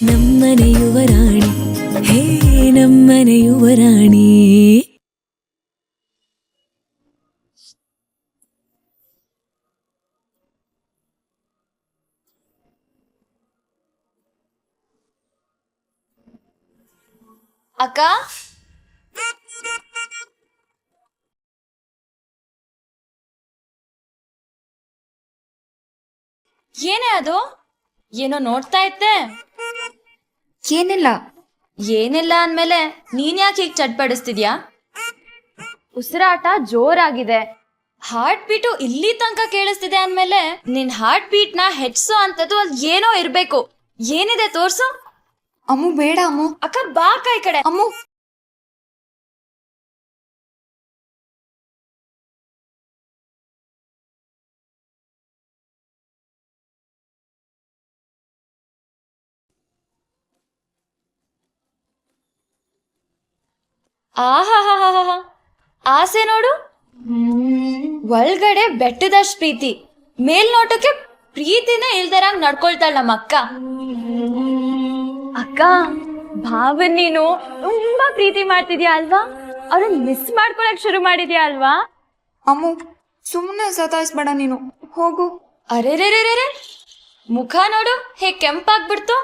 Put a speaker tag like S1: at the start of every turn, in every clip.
S1: ನಮ್ಮನೆ ಯುವರಾಣಿ ಹೇ ನಮ್ಮನೆ ಯುವರಾಣಿ.
S2: ಅಕ್ಕ, ಏನೇ ಅದು? ಏನೋ ನೋಡ್ತಾ ಇದ್ದೆ.
S3: ಏನಿಲ್ಲ.
S2: ಏನಿಲ್ಲ ಅಂದ್ಮೇಲೆ ನೀನ್ ಯಾಕೆ ಹೀಗೆ ಚಟ್ಪಡಿಸ್ತಿದ್ಯಾ? ಉಸಿರಾಟ ಜೋರಾಗಿದೆ, ಹಾರ್ಟ್ ಬೀಟು ಇಲ್ಲಿ ತನಕ ಕೇಳಿಸ್ತಿದೆ ಅಂದ್ಮೇಲೆ ನಿನ್ ಹಾರ್ಟ್ ಬೀಟ್ ನ ಹೆಚ್ಚಿಸೋ ಅಂತದ್ದು ಅಲ್ಲಿ ಏನೋ ಇರ್ಬೇಕು. ಏನಿದೆ ತೋರ್ಸು.
S3: ಅಮ್ಮು ಬೇಡ ಅಮ್ಮು.
S2: ಅಕ್ಕ ಬಾ ಕೈ ಕಡೆ.
S3: ಅಮ್ಮು
S2: ಆಹಾಹಾಹಾ, ಆಸೆ ನೋಡು. ಒಳಗಡೆ ಬೆಟ್ಟದಷ್ಟು ಪ್ರೀತಿ, ಮೇಲ್ನೋಟಕ್ಕೆ ಪ್ರೀತಿನೇ ಇಲ್ದರಂಗ್ ನಡ್ಕೊಳ್ತಾಳ ನಮ್ಮ ಅಕ್ಕ. ಅಕ್ಕ, ಭಾವನ್ ನೀನು ತುಂಬಾ ಪ್ರೀತಿ ಮಾಡ್ತಿದ್ಯಾ ಅಲ್ವಾ? ಅವ್ರನ್ನ ಮಿಸ್ ಮಾಡ್ಕೊಳಕ್ ಶುರು ಮಾಡಿದ್ಯಾ ಅಲ್ವಾ?
S3: ಅಮ್ಮು ಸುಮ್ಮನೆ ಸತಾಯಿಸ್ಬೇಡ ನೀನು, ಹೋಗು.
S2: ಅರೆರೆರೆರೆ, ಮುಖ ನೋಡು ಹೇಗ್ ಕೆಂಪಾಗ್ಬಿಡ್ತು,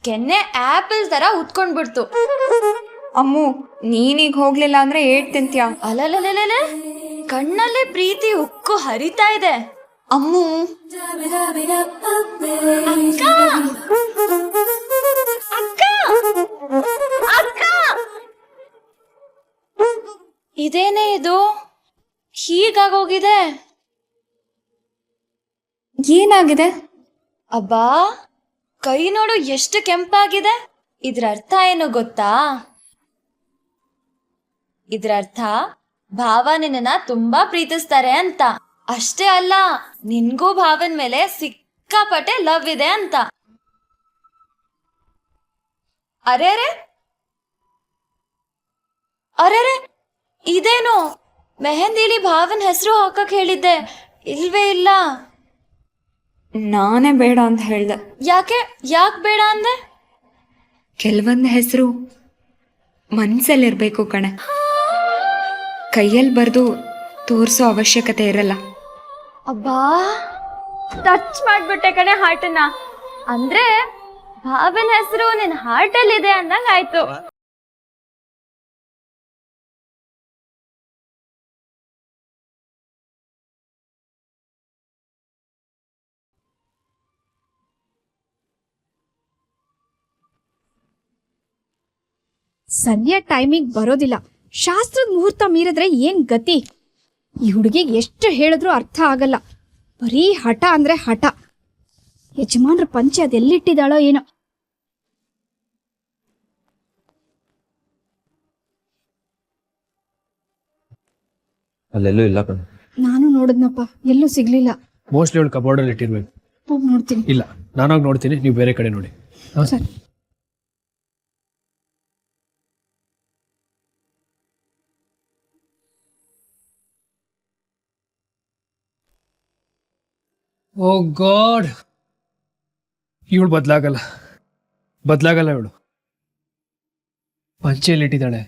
S2: ಕೆನ್ನೆ ಆಪಲ್ ತರ ಉತ್ಕೊಂಡ್ಬಿಡ್ತು.
S3: ಅಮ್ಮು ನೀನೀಗ ಹೋಗ್ಲಿಲ್ಲ ಅಂದ್ರೆ ಏಟ್ ತಿಂತ್ಯಾ?
S2: ಅಲಲಲಲಲೆ, ಕಣ್ಣಲ್ಲೇ ಪ್ರೀತಿ ಉಕ್ಕು ಹರಿತಾ ಇದೆ.
S3: ಅಮ್ಮು
S2: ಅಕ್ಕ, ಅಕ್ಕ, ಅಕ್ಕ, ಇದೇನೇ ಇದು ಹೀಗಾಗೋಗಿದೆ?
S3: ಏನಾಗಿದೆ?
S2: ಅಬ್ಬಾ, ಕೈ ನೋಡು ಎಷ್ಟು ಕೆಂಪಾಗಿದೆ. ಇದ್ರ ಅರ್ಥ ಏನು ಗೊತ್ತಾ? ಇದ್ರ ಅರ್ಥ ಭಾವ ನಿನ್ನ ತುಂಬಾ ಪ್ರೀತಿಸ್ತಾರೆ ಅಂತ. ಅಷ್ಟೇ ಅಲ್ಲ, ನಿನ್ಗೂ ಭಾವನ್ ಮೇಲೆ ಸಿಕ್ಕಾಪಟ್ಟೆ ಲವ್ ಇದೆ ಅಂತ. ಅರೆರೆ ಅರೆರೆ, ಇದೇನು ಮೆಹಂದಿಲಿ ಭಾವನ್ ಹೆಸರು ಹಾಕಕ್ ಹೇಳಿದ್ದೆ, ಇಲ್ವೇ ಇಲ್ಲ.
S3: ನಾನೇ ಬೇಡ ಅಂತ ಹೇಳ್ದೆ.
S2: ಯಾಕೆ ಬೇಡ ಅಂದೆ?
S3: ಕೆಲವೊಂದು ಹೆಸರು ಮನ್ಸಲ್ಲಿರ್ಬೇಕು ಕಣೆ, ಕೈಯಲ್ಲಿ ಬರೆದು ತೋರಿಸೋ ಅವಶ್ಯಕತೆ ಇರಲ್ಲ.
S2: ಅಬ್ಬಾ, ಟಚ್ ಮಾಡ್ಬಿಟ್ಟೆ ಕಣೆ ಹಾರ್ಟನ್ನ. ಅಂದ್ರೆ ಭಾವನ ಹೆಸರು ನಿನ್ ಹಾರ್ಟ್ ಅಲ್ಲಿ ಇದೆ ಅಂದಂಗ ಆಯ್ತು.
S4: ಸರಿಯಾದ ಟೈಮಿಗೆ ಬರೋದಿಲ್ಲ. ಶಾಸ್ತ್ರದ ಮುಹೂರ್ತ ಮೀರಿದ್ರೆ ಏನ್ ಗತಿ? ಈ ಹುಡುಗಿಗೆ ಎಷ್ಟು ಹೇಳಿದ್ರೂ ಅರ್ಥ ಆಗಲ್ಲ. ಬರೀ ಹಠ ಅಂದ್ರೆ ಹಠ. ಯಜಮಾನ್ರ ಪಂಚೆ ಅದೆಲ್ಲಿಟ್ಟಿದ್ದಾಳೋ ಏನೋ.
S5: ಅಲ್ಲೆಲ್ಲೂ ಇಲ್ಲ ಕಣ.
S4: ನಾನು ನೋಡಿದ್ನಪ್ಪ, ಎಲ್ಲೂ ಸಿಗ್ಲಿಲ್ಲ.
S6: ಮೋಸ್ಟ್ಲಿ ಅವಳು ಕಬೋರ್ಡಲ್ಲಿ ಇಟ್ಟಿರ್ಬೇಕು.
S4: ಹೋಗಿ ನೋಡ್ತೀನಿ.
S6: ಇಲ್ಲ, ನಾನಾಗಿ ನೋಡ್ತೀನಿ, ನೀವು ಬೇರೆ ಕಡೆ ನೋಡಿ.
S4: ಸರಿ.
S6: ಓ ಗಾಡ್, ಇವಳು ಬದಲಾಗಲ್ಲ ಇವಳು. ಪಂಚೆಯಲ್ಲಿ ಇಟ್ಟಿದ್ದಾಳೆ.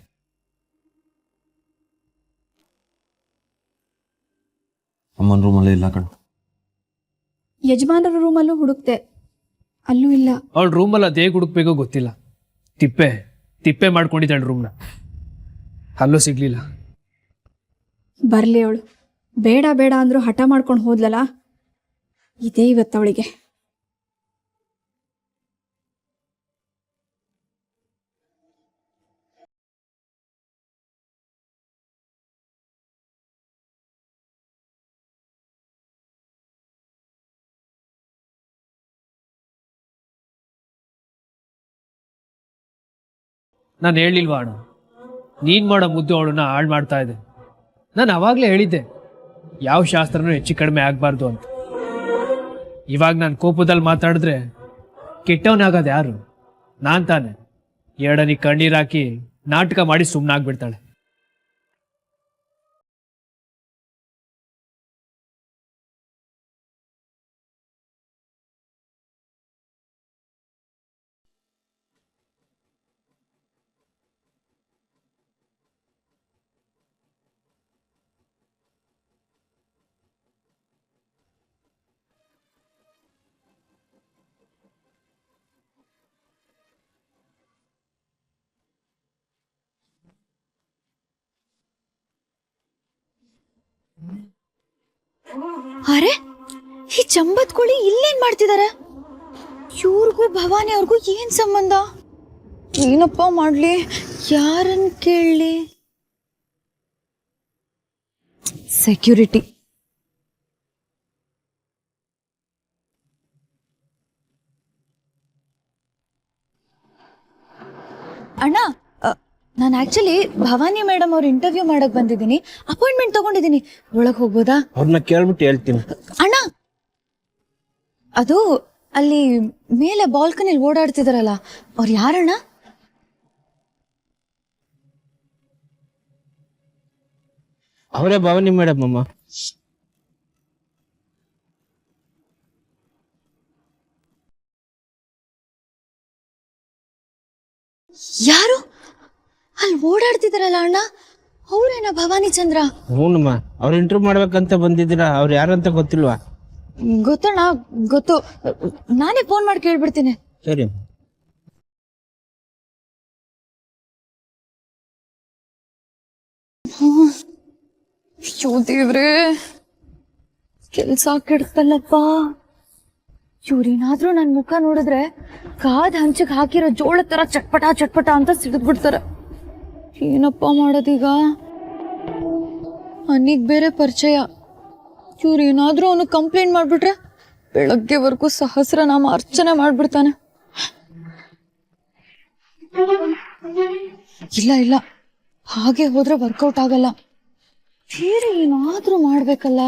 S5: ಅಮ್ಮನ ರೂಮಲ್ಲಿ ಇಲ್ಲ ಕಣ.
S4: ಯಜಮಾನರ ರೂಮಲ್ಲೂ ಹುಡುಕ್ತೆ, ಅಲ್ಲೂ ಇಲ್ಲ.
S6: ಅವಳ ರೂಮಲ್ಲಿ ಅದೇ ಹುಡುಕ್ಬೇಕೋ ಗೊತ್ತಿಲ್ಲ. ತಿಪ್ಪೆ ಮಾಡ್ಕೊಂಡಿದ್ದಾಳೆ ರೂಮ್ನ, ಅಲ್ಲೂ ಸಿಗ್ಲಿಲ್ಲ.
S4: ಬರ್ಲಿ ಅವಳು. ಬೇಡ ಬೇಡ ಅಂದ್ರೂ ಹಠ ಮಾಡ್ಕೊಂಡು ಹೋದ್ಲಲ್ಲ, ಇದೇ ಇವತ್ತವಳಿಗೆ.
S6: ನಾನು ಹೇಳಿಲ್ವಾ ಅಣ್ಣ, ನೀನ್ ಮಾಡೋ ಮುದ್ದು ಅವಳನ್ನ ಹಾಳು ಮಾಡ್ತಾ ಇದೆ. ನಾನು ಅವಾಗಲೇ ಹೇಳಿದ್ದೆ, ಯಾವ ಶಾಸ್ತ್ರನೂ ಹೆಚ್ಚು ಕಡಿಮೆ ಆಗಬಾರ್ದು ಅಂತ. ಇವಾಗ ನಾನು ಕೋಪದಲ್ಲಿ ಮಾತಾಡಿದ್ರೆ ಕೆಟ್ಟವನಾಗೋದು ಯಾರು? ನಾನ್ ತಾನೆ. ಎರಡನಿಗೆ ಕಣ್ಣೀರ್ ಹಾಕಿ ನಾಟಕ ಮಾಡಿ ಸುಮ್ಮನಾಗ್ಬಿಡ್ತಾಳೆ.
S2: ಅರೆ ಈ ಚಂಬತ್ ಕೋಳಿ ಇಲ್ಲೇನ್ ಮಾಡ್ತಿದಾರೆ? ಇವ್ರಿಗೂ ಭವಾನಿ ಅವ್ರಿಗೂ ಏನ್ ಸಂಬಂಧ? ಏನಪ್ಪ ಮಾಡ್ಲಿ, ಯಾರನ್ ಕೇಳಲಿ? ಸೆಕ್ಯೂರಿಟಿ. ಅಣ್ಣ, ನಾನು ಆಕ್ಚುಲಿ ಭವಾನಿ ಮೇಡಮ್ ಅವ್ರ ಇಂಟರ್ವ್ಯೂ ಮಾಡಕ್ ಬಂದಿದ್ದೀನಿ. ಅಪಾಯಿಂಟ್ಮೆಂಟ್ ತಗೊಂಡಿದ್ದೀನಿ. ಒಳಗ್ ಹೋಗ್ಬೋದಾ?
S7: ಅವ್ರನ್ನ ಕೇಳ್ಬಿಟ್ಟು ಹೇಳ್ತೀನಿ.
S2: ಅಣ್ಣ, ಅದು ಅಲ್ಲಿ ಮೇಲೆ ಬಾಲ್ಕನಿಲಿ ಓಡಾಡ್ತಿದಾರಲ್ಲ, ಅವ್ರು ಯಾರಣ್ಣ?
S7: ಅವರೇ ಭವಾನಿ ಮೇಡಮ್ ಅಮ್ಮ.
S2: ಯಾರು ಅಲ್ಲಿ ಓಡಾಡ್ತಿದಾರಲ್ಲ ಅಣ್ಣ, ಅವ್ರೇನ ಭವಾನಿ ಚಂದ್ರ?
S7: ಹ್ಞೂನಮ್ಮ, ಅವ್ರು ಇಂಟರ್ವ್ಯೂ ಮಾಡ್ಬೇಕಂತ ಬಂದಿದ್ದೀರಾ. ಅವ್ರು ಯಾರಂತ ಗೊತ್ತಿಲ್ವಾ?
S2: ಗೊತ್ತಣ್ಣ, ಗೊತ್ತು. ನಾನೇ ಫೋನ್ ಮಾಡಿ ಕೇಳ್ಬಿಡ್ತೀನಿ.
S7: ಸರಿ.
S2: ಅಯ್ಯೋ ದೇವ್ರೇ, ಕೆಲ್ಸ ಕೆಡ್ತಲ್ಲಪ್ಪ. ಇವ್ರೇನಾದ್ರೂ ನನ್ ಮುಖ ನೋಡಿದ್ರೆ ಕಾದ್ ಹಂಚಕ್ ಹಾಕಿರೋ ಜೋಳ ತರ ಚಟ್ಪಟ ಚಟ್ಪಟ ಅಂತ ಸಿಡಿದ್ಬಿಡ್ತಾರ. ಏನಪ್ಪ ಮಾಡೋದೀಗ? ಅನಿಗ್ ಬೇರೆ ಪರಿಚಯ. ಇವ್ರೇನಾದ್ರೂ ಅವನು ಕಂಪ್ಲೇಂಟ್ ಮಾಡ್ಬಿಟ್ರೆ ಬೆಳಗ್ಗೆವರೆಗೂ ಸಹಸ್ರನಾಮ ಅರ್ಚನೆ ಮಾಡ್ಬಿಡ್ತಾನೆ. ಇಲ್ಲ ಇಲ್ಲ, ಹಾಗೆ ಹೋದ್ರೆ ವರ್ಕೌಟ್ ಆಗಲ್ಲ. ಬೇರೆ ಏನಾದ್ರೂ ಮಾಡ್ಬೇಕಲ್ಲ.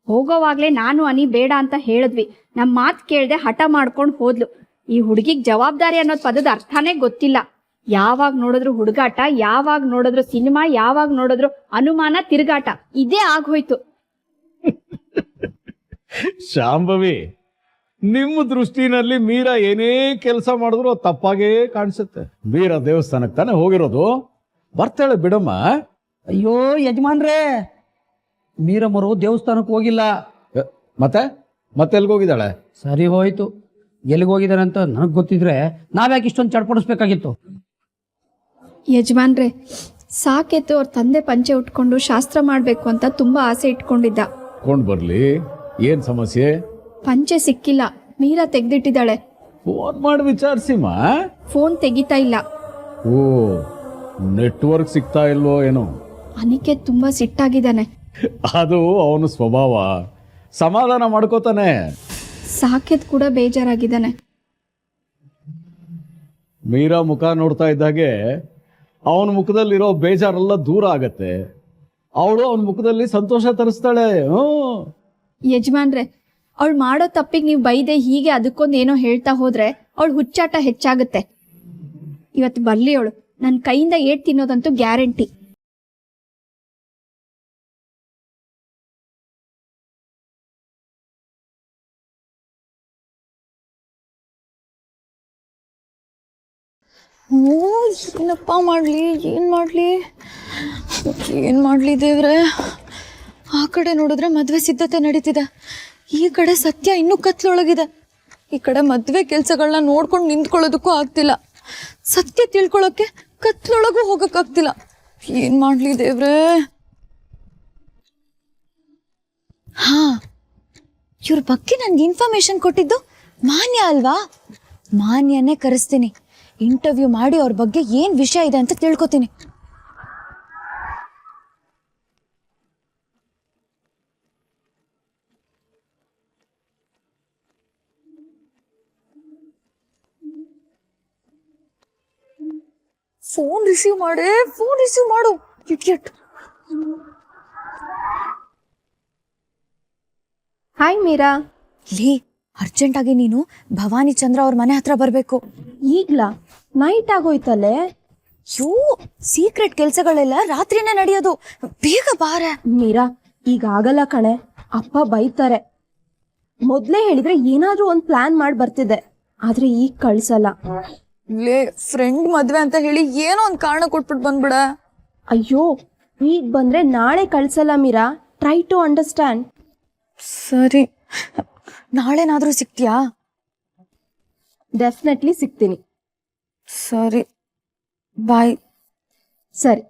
S4: ಹೋಗೋವಾಗ್ಲೇ ನಾನು ಅನಿ ಬೇಡ ಅಂತ ಹೇಳಿದ್ವಿ. ನಮ್ಮ ಮಾತು ಕೇಳದೆ ಹಠ ಮಾಡ್ಕೊಂಡು ಹೋದ್ಲು. ಈ ಹುಡುಗಿಗೆ ಜವಾಬ್ದಾರಿ ಅನ್ನೋದು ಪದದ ಅರ್ಥನೇ ಗೊತ್ತಿಲ್ಲ. ಯಾವಾಗ ನೋಡಿದ್ರು ಹುಡುಗಾಟ, ಯಾವಾಗ ನೋಡಿದ್ರು ಸಿನಿಮಾ, ಯಾವಾಗ ನೋಡಿದ್ರು ಅನುಮಾನ, ತಿರುಗಾಟ, ಇದೇ ಆಗೋಯ್ತು.
S8: ಶಾಂಭವಿ, ನಿಮ್ಮ ದೃಷ್ಟಿನಲ್ಲಿ ಮೀರಾ ಏನೇ ಕೆಲಸ ಮಾಡಿದ್ರು ಅದು ತಪ್ಪಾಗೇ ಕಾಣಿಸುತ್ತೆ. ಮೀರಾ ದೇವಸ್ಥಾನಕ್ಕೆ ತಾನೇ ಹೋಗಿರೋದು, ಬರ್ತಾಳೆ ಬಿಡಮ್ಮ.
S9: ಅಯ್ಯೋ ಯಜಮಾನ್ರೇ, ಮೀರಮ್ಮರು ದೇವಸ್ಥಾನಕ್ಕೆ ಹೋಗಿಲ್ಲ.
S8: ಮತ್ತೆ ಎಲ್ಗೋಗಿದ್ದಾಳೆ?
S9: ಸರಿ ಹೋಯ್ತು, ಎಲ್ಲಿಗೋಗಿದ್ದಾರೆ ಅಂತ ನನಗೆ ಗೊತ್ತಿದ್ರೆ ನಾವ್ಯಾಕೆ ಇಷ್ಟೊಂದು ಚಡ್ಪಡಿಸ್ಬೇಕಾಗಿತ್ತು?
S4: ಯಜಮಾನ್ರೆ, ಸಾಕೆತ್ತು ಅವ್ರ ತಂದೆ ಪಂಚೆ ಉಟ್ಕೊಂಡು ಶಾಸ್ತ್ರ ಮಾಡ್ಬೇಕು ಅಂತ ತುಂಬಾ ಆಸೆ ಇಟ್ಕೊಂಡಿದ್ದ.
S8: ಕೊಂಡ್ ಬರ್ಲಿ, ಏನ್ ಸಮಸ್ಯೆ?
S4: ಪಂಚೆ ಸಿಕ್ಕಿಲ್ಲ, ಮೀರಾ ತೆಗ್ದಿಟ್ಟಿದ್ದಾಳೆ.
S8: ಫೋನ್ ಮಾಡಿ ವಿಚಾರಿಸಿಮ್ಮ.
S4: ಫೋನ್ ತೆಗಿತಾ ಇಲ್ಲ.
S8: ಓ, ನೆಟ್ವರ್ಕ್ ಸಿಗ್ತಾ ಇಲ್ವೋ ಏನೋ.
S4: ಅನಿಕೆ ತುಂಬಾ ಸಿಟ್ಟಾಗಿದ್ದಾನೆ.
S8: ಅದು ಅವನು ಸ್ವಭಾವ, ಸಮಾಧಾನ ಮಾಡ್ಕೋತಾನೆ.
S4: ಸಾಕೆತ್ ಕೂಡ ಬೇಜಾರಾಗಿದ್ದಾನೆ.
S8: ಮೀರಾ ಮುಖ ನೋಡ್ತಾ ಇದ್ದಾಗೆ ಅವನ ಮುಖದಲ್ಲಿರೋ ಬೇಜಾರೆಲ್ಲ ದೂರ ಆಗತ್ತೆ. ಅವಳು ಅವನ ಮುಖದಲ್ಲಿ ಸಂತೋಷ ತರಿಸ್ತಾಳೆ.
S4: ಯಜಮಾನ್ರೆ, ಅವಳು ಮಾಡೋ ತಪ್ಪಿಗೆ ನೀವು ಬೈದೆ ಹೀಗೆ ಅದಕ್ಕೊಂದು ಏನೋ ಹೇಳ್ತಾ ಹೋದ್ರೆ ಅವಳು ಹುಚ್ಚಾಟ ಹೆಚ್ಚಾಗುತ್ತೆ. ಇವತ್ತು ಬರ್ಲಿ ಅವಳು, ನನ್ನ ಕೈಯಿಂದ ಏಟ್ ತಿನ್ನೋದಂತೂ ಗ್ಯಾರಂಟಿ.
S2: ಓ, ಏನಪ್ಪ ಮಾಡ್ಲಿ, ಏನ್ ಮಾಡ್ಲಿ ದೇವ್ರೆ? ಆ ಕಡೆ ನೋಡಿದ್ರೆ ಮದ್ವೆ ಸಿದ್ಧತೆ ನಡೀತಿದೆ, ಈ ಕಡೆ ಸತ್ಯ ಇನ್ನೂ ಕತ್ಲೊಳಗಿದೆ. ಈ ಕಡೆ ಮದ್ವೆ ಕೆಲ್ಸಗಳನ್ನ ನೋಡ್ಕೊಂಡು ನಿಂತ್ಕೊಳ್ಳೋದಕ್ಕೂ ಆಗ್ತಿಲ್ಲ, ಸತ್ಯ ತಿಳ್ಕೊಳ್ಳೋಕೆ ಕತ್ಲೊಳಗೂ ಹೋಗಕ್ಕಾಗ್ತಿಲ್ಲ. ಏನ್ ಮಾಡ್ಲಿ ದೇವ್ರೆ? ಹಾ, ಇವ್ರ ಬಗ್ಗೆ ನನ್ಗೆ ಇನ್ಫಾರ್ಮೇಶನ್ ಕೊಟ್ಟಿದ್ದು ಮಾನ್ಯ ಅಲ್ವಾ? ಮಾನ್ಯನೇ ಕರೆಸ್ತೀನಿ, ಇಂಟರ್ವ್ಯೂ ಮಾಡಿ ಅವ್ರ ಬಗ್ಗೆ ಏನ್ ವಿಷಯ ಇದೆ ಅಂತ ತಿಳ್ಕೊತೀನಿ. ಫೋನ್ ರಿಸೀವ್ ಮಾಡು ಇಡಿಯಟ್.
S4: ಹಾಯ್ ಮೀರಾ.
S2: ಲೇ, ಅರ್ಜೆಂಟ್ ಆಗಿ ನೀನು ಭವಾನಿ ಚಂದ್ರ ಅವ್ರ ಮನೆ ಹತ್ರ ಬರ್ಬೇಕು.
S4: ಈಗ್ಲಾ? ನೈಟ್ ಆಗೋಯ್ತಲ್ಲೇ.
S2: ಯೋ, ಸೀಕ್ರೆಟ್ ಕೆಲ್ಸಗಳೆಲ್ಲ ರಾತ್ರಿನೇ ನಡೆಯೋದು, ಬೇಗ ಬಾರೆ.
S4: ಮೀರಾ, ಈಗ ಆಗಲ್ಲ ಕಣೆ, ಅಪ್ಪ ಬೈತಾರೆ. ಮೊದ್ಲೇ ಹೇಳಿದ್ರೆ ಏನಾದ್ರೂ ಒಂದ್ ಪ್ಲಾನ್ ಮಾಡಿ ಬರ್ತಿದ್ದೆ, ಆದ್ರೆ ಈಗ ಕಳ್ಸಲ್ಲ.
S2: ಲೇ, ಫ್ರೆಂಡ್ ಮದ್ವೆ ಅಂತ ಹೇಳಿ ಏನೋ ಒಂದ್ ಕಾರಣ ಕೊಟ್ಬಿಟ್ಟು ಬಂದ್ಬಿಡ.
S4: ಅಯ್ಯೋ, ಈಗ ಬಂದ್ರೆ ನಾಳೆ ಕಳ್ಸಲ್ಲ ಮೀರಾ, ಟ್ರೈ ಟು ಅಂಡರ್ಸ್ಟ್ಯಾಂಡ್.
S2: ಸರಿ, ನಾಳೆನಾದ್ರೂ ಸಿಗ್ತೀಯಾ?
S4: ಡೆಫಿನೆಟ್ಲಿ ಸಿಗ್ತೀನಿ.
S2: ಸರಿ.
S3: ಬಾಯ್.
S4: ಸರಿ.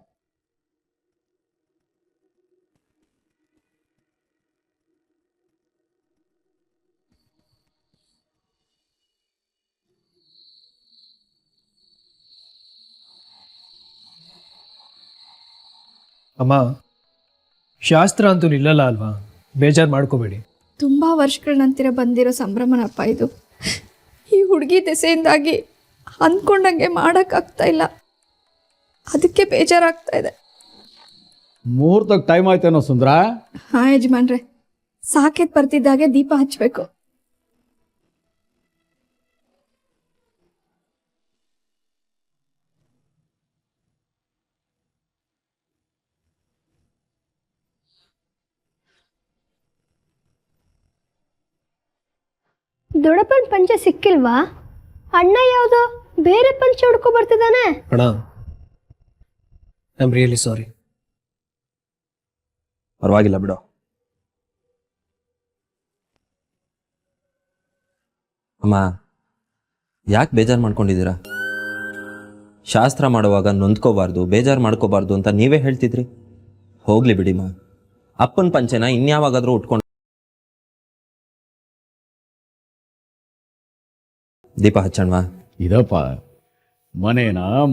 S6: ಅಮ್ಮ, ಶಾಸ್ತ್ರ ಅಂತೂ ನಿಲ್ಲಲ್ಲ ಅಲ್ವಾ? ಬೇಜಾರು ಮಾಡ್ಕೋಬೇಡಿ.
S4: ತುಂಬಾ ವರ್ಷಗಳ ನಂತರ ಬಂದಿರೋ ಸಂಭ್ರಮನಪ್ಪ ಇದು. ಈ ಹುಡುಗಿ ದೆಸೆಯಿಂದಾಗಿ ಅಂದ್ಕೊಂಡಂಗೆ ಮಾಡೋಕ್ಕಾಗ್ತಾ ಇಲ್ಲ, ಅದಕ್ಕೆ ಬೇಜಾರಾಗ್ತಾ ಇದೆ.
S8: ಮುಹೂರ್ತಕ್ಕೆ ಟೈಮ್ ಆಯ್ತೇನೋ ಸುಂದ್ರ?
S4: ಹಾ ಯಜಮಾನ್ರೆ, ಸಾಕೆತ್ ಬರ್ತಿದ್ದಾಗೆ ದೀಪ ಹಚ್ಚಬೇಕು.
S10: ದೊಡ್ಡಪ್ಪನ ಪಂಚೆ ಸಿಕ್ಕಿಲ್ವಾ? ಅಣ್ಣ ಯಾವುದೋ ಬೇರೆ ಪಂಚೆ ಹುಡ್ಕೊ ಬರ್ತಿದ್ದಾನೆ.
S6: ಅಣ್ಣ, ಐ ಆಮ್ ರಿಯಲಿ ಸಾರಿ.
S5: ಪರವಾಗಿಲ್ಲ ಬಿಡು. ಅಮ್ಮ, ಯಾಕೆ ಬೇಜಾರು ಮಾಡ್ಕೊಂಡಿದ್ದೀರಾ? ಶಾಸ್ತ್ರ ಮಾಡುವಾಗ ನೊಂದ್ಕೋಬಾರ್ದು, ಬೇಜಾರು ಮಾಡ್ಕೋಬಾರ್ದು ಅಂತ ನೀವೇ ಹೇಳ್ತಿದ್ರಿ. ಹೋಗ್ಲಿ ಬಿಡಿಮ್ಮ, ಅಪ್ಪನ ಪಂಚೆನ ಇನ್ಯಾವಾಗಾದ್ರೂ ಉಟ್ಕೊಂಡು ದೀಪ ಹಚ್ಚಣ್ವಾ?
S8: ಇದಪ್ಪ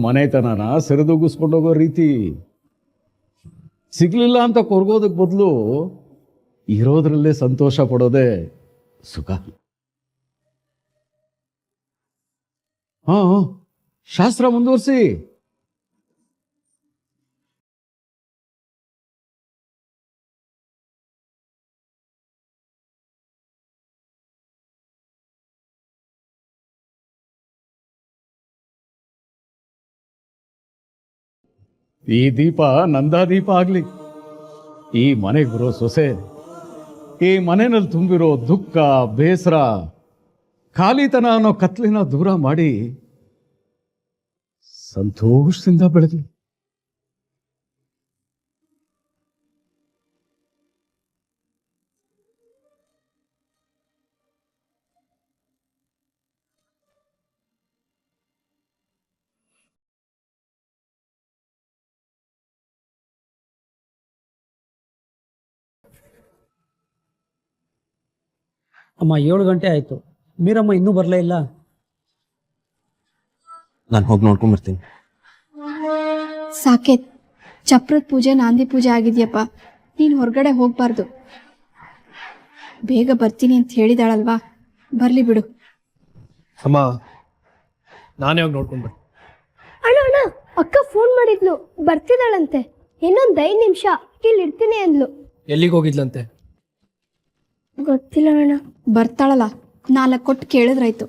S8: ಮನೆತನನ ಸರಿದೂಗಿಸ್ಕೊಂಡೋಗೋ ರೀತಿ. ಸಿಗ್ಲಿಲ್ಲ ಅಂತ ಕೊರ್ಗೋದಕ್ಕೆ ಬದಲು ಇರೋದ್ರಲ್ಲೇ ಸಂತೋಷ ಪಡೋದೇ ಸುಖ. ಹಾ, ಶಾಸ್ತ್ರ ಮುಂದುವರಿಸಿ. ಈ ದೀಪ ನಂದಾದೀಪ ಆಗ್ಲಿ. ಈ ಮನೆಗೆ ಬರೋ ಸೊಸೆ ಈ ಮನೆಯಲ್ಲಿ ತುಂಬಿರೋ ದುಃಖ, ಬೇಸರ, ಖಾಲಿತನ ಅನ್ನೋ ಕತ್ಲಿನ ದೂರ ಮಾಡಿ ಸಂತೋಷದಿಂದ ಬೆಳೆದ್ಲಿ.
S9: ಅಮ್ಮ 7 ಗಂಟೆ ಆಯ್ತು, ಮೀರಮ್ಮ ಇನ್ನೂ ಬರಲೇ ಇಲ್ಲ.
S5: ನಾನು ಹೋಗಿ ನೋಡ್ಕೊಂಡ್ಬರ್ತೀನಿ.
S4: ಸಾಕೇತ್, ಚಪ್ರದ ಪೂಜೆ, ನಾಂದಿ ಪೂಜೆ ಆಗಿದ್ಯಪ್ಪ, ನೀನು ಹೊರಗಡೆ ಹೋಗ್ಬಾರ್ದು. ಬೇಗ ಬರ್ತೀನಿ ಅಂತ ಹೇಳಿದಾಳಲ್ವಾ, ಬರ್ಲಿ ಬಿಡು.
S6: ಅಮ್ಮ, ನಾನೇ ಹೋಗಿ ನೋಡ್ಕೊಂಡ್ಬರ್ತೀನಿ.
S10: ಅಣ್ಣ ಅಣ್ಣ, ಅಕ್ಕ ಫೋನ್ ಮಾಡಿದ್ಲು, ಬರ್ತಿದ್ದಾಳಂತೆ. ಇನ್ನೊಂದು 5 ನಿಮಿಷ ಇಲ್ಲಿ ಇರ್ತೀನಿ ಅಂದ್ಲು.
S6: ಎಲ್ಲಿಗೆ ಹೋಗಿದ್ಲಂತೆ?
S10: ಗೊತ್ತಿಲ್ಲ ಅಣ್ಣ.
S4: ಬರ್ತಾಳಲ್ಲ, 4 ಕೊಟ್ಟು ಕೇಳಿದ್ರಾಯ್ತು.